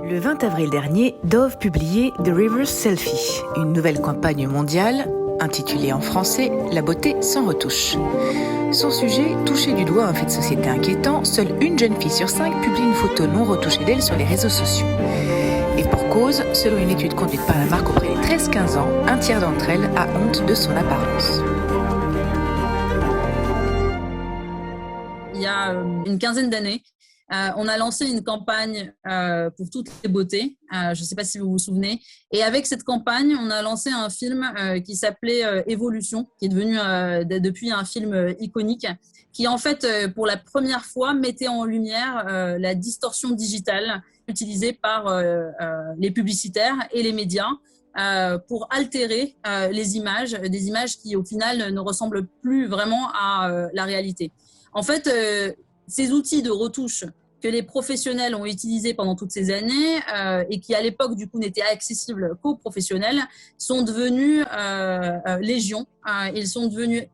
Le 20 avril dernier, Dove publiait The Reverse Selfie, une nouvelle campagne mondiale intitulée en français « La beauté sans retouche ». Son sujet, toucher du doigt un fait de société inquiétant, seule une jeune fille sur 5 publie une photo non retouchée d'elle sur les réseaux sociaux. Et pour cause, selon une étude conduite par la marque auprès des 13-15 ans, un tiers d'entre elles a honte de son apparence. Il y a une quinzaine d'années, on a lancé une campagne pour toutes les beautés. Je ne sais pas si vous vous souvenez. Et avec cette campagne, on a lancé un film qui s'appelait Évolution, qui est devenu depuis un film iconique, qui en fait, pour la première fois, mettait en lumière la distorsion digitale utilisée par les publicitaires et les médias pour altérer les images, des images qui au final ne ressemblent plus vraiment à la réalité. En fait, ces outils de retouche que les professionnels ont utilisés pendant toutes ces années et qui, à l'époque, du coup, n'étaient accessibles qu'aux professionnels, sont devenus légion. Ils sont devenus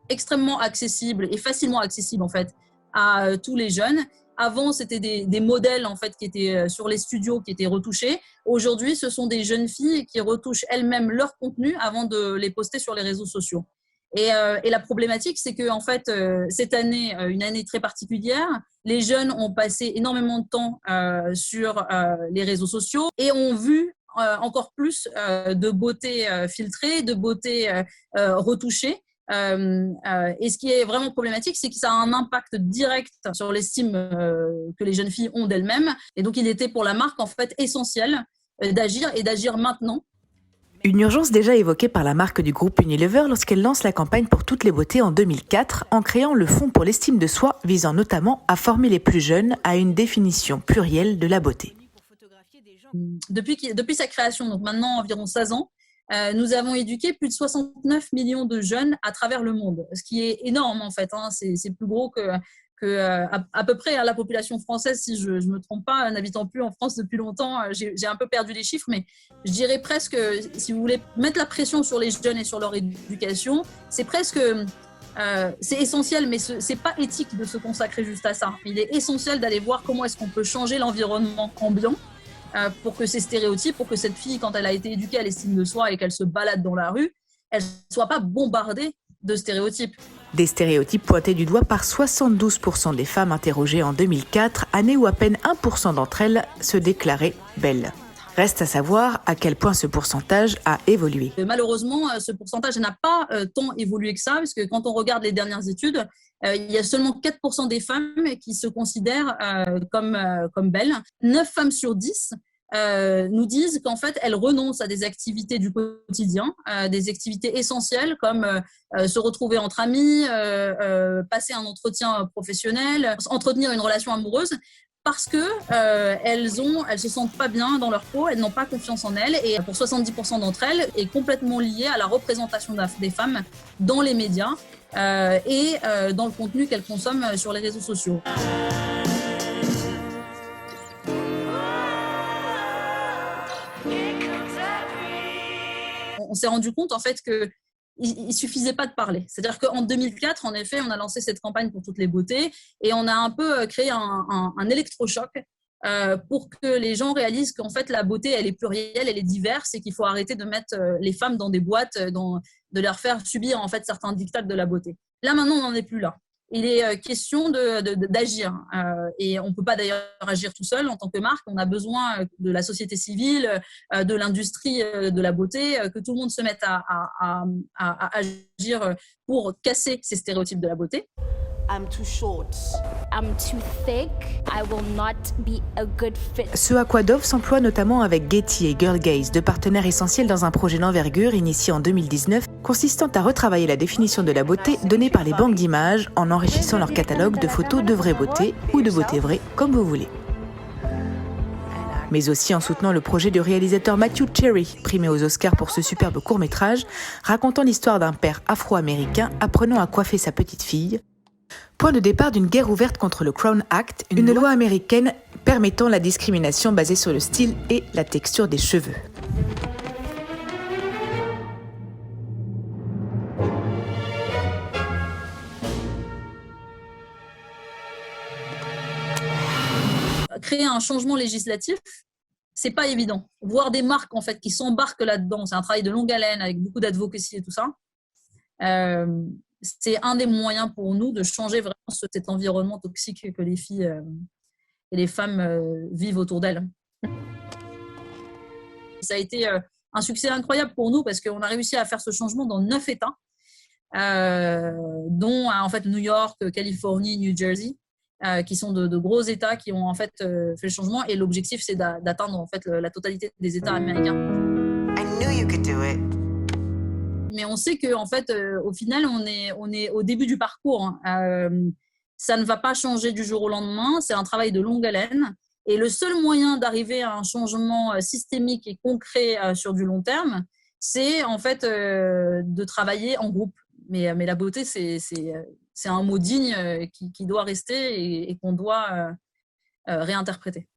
extrêmement accessibles et facilement accessibles, en fait, à tous les jeunes. Avant, c'était des modèles, en fait, qui étaient sur les studios, qui étaient retouchés. Aujourd'hui, ce sont des jeunes filles qui retouchent elles-mêmes leur contenu avant de les poster sur les réseaux sociaux. Et la problématique, c'est que en fait, cette année, une année très particulière, les jeunes ont passé énormément de temps sur les réseaux sociaux et ont vu encore plus de beauté filtrée, de beauté retouchée. Et ce qui est vraiment problématique, c'est que ça a un impact direct sur l'estime que les jeunes filles ont d'elles-mêmes. Et donc, il était pour la marque en fait essentiel d'agir et d'agir maintenant. Une urgence déjà évoquée par la marque du groupe Unilever lorsqu'elle lance la campagne pour toutes les beautés en 2004 en créant le Fonds pour l'estime de soi visant notamment à former les plus jeunes à une définition plurielle de la beauté. Depuis sa création, donc maintenant environ 16 ans, nous avons éduqué plus de 69 millions de jeunes à travers le monde, ce qui est énorme en fait. C'est plus gros que à peu près la population française, si je ne me trompe pas, n'habitant plus en France depuis longtemps, j'ai un peu perdu les chiffres, mais je dirais presque, si vous voulez mettre la pression sur les jeunes et sur leur éducation, c'est presque, c'est essentiel, mais c'est pas éthique de se consacrer juste à ça. Il est essentiel d'aller voir comment est-ce qu'on peut changer l'environnement ambiant pour que ces stéréotypes, pour que cette fille, quand elle a été éduquée à l'estime de soi et qu'elle se balade dans la rue, elle ne soit pas bombardée de stéréotypes. Des stéréotypes pointés du doigt par 72% des femmes interrogées en 2004, année où à peine 1% d'entre elles se déclaraient belles. Reste à savoir à quel point ce pourcentage a évolué. Malheureusement, ce pourcentage n'a pas tant évolué que ça, parce que quand on regarde les dernières études, il y a seulement 4% des femmes qui se considèrent comme belles. 9 femmes sur 10 nous disent qu'en fait, elles renoncent à des activités du quotidien, des activités essentielles comme se retrouver entre amis, passer un entretien professionnel, entretenir une relation amoureuse, parce que elles se sentent pas bien dans leur peau, elles n'ont pas confiance en elles, et pour 70% d'entre elles, est complètement liée à la représentation des femmes dans les médias et dans le contenu qu'elles consomment sur les réseaux sociaux. On s'est rendu compte en fait que il suffisait pas de parler. C'est-à-dire qu'en 2004, en effet, on a lancé cette campagne pour toutes les beautés et on a un peu créé un électrochoc pour que les gens réalisent qu'en fait la beauté elle est plurielle, elle est diverse et qu'il faut arrêter de mettre les femmes dans des boîtes, de leur faire subir en fait certains dictats de la beauté. Là maintenant, on n'en est plus là. Il est question d'agir et on ne peut pas d'ailleurs agir tout seul en tant que marque. On a besoin de la société civile, de l'industrie de la beauté, que tout le monde se mette à agir pour casser ces stéréotypes de la beauté. I'm too short. I'm too thick. I will not be a good fit. Ce à quoi Dove s'emploie notamment avec Getty et Girl Gaze, deux partenaires essentiels dans un projet d'envergure initié en 2019, consistant à retravailler la définition de la beauté donnée par les banques d'images en enrichissant leur catalogue de photos de vraie beauté ou de beauté vraie, comme vous voulez. Mais aussi en soutenant le projet du réalisateur Matthew Cherry, primé aux Oscars pour ce superbe court-métrage, racontant l'histoire d'un père afro-américain apprenant à coiffer sa petite fille. Point de départ d'une guerre ouverte contre le Crown Act, une loi américaine permettant la discrimination basée sur le style et la texture des cheveux. Créer un changement législatif, c'est pas évident. Voir des marques en fait qui s'embarquent là-dedans, c'est un travail de longue haleine avec beaucoup d'advocacy et tout ça. C'est un des moyens pour nous de changer vraiment cet environnement toxique que les filles et les femmes vivent autour d'elles. Ça a été un succès incroyable pour nous parce qu'on a réussi à faire ce changement dans 9 États, dont en fait New York, Californie, New Jersey, qui sont de gros États qui ont en fait fait le changement. Et l'objectif, c'est d'atteindre en fait la totalité des États américains. I knew you could do it. Mais on sait qu'en fait, au final, on est au début du parcours. Ça ne va pas changer du jour au lendemain. C'est un travail de longue haleine. Et le seul moyen d'arriver à un changement systémique et concret sur du long terme, c'est en fait de travailler en groupe. Mais la beauté, c'est un mot digne qui doit rester et qu'on doit réinterpréter.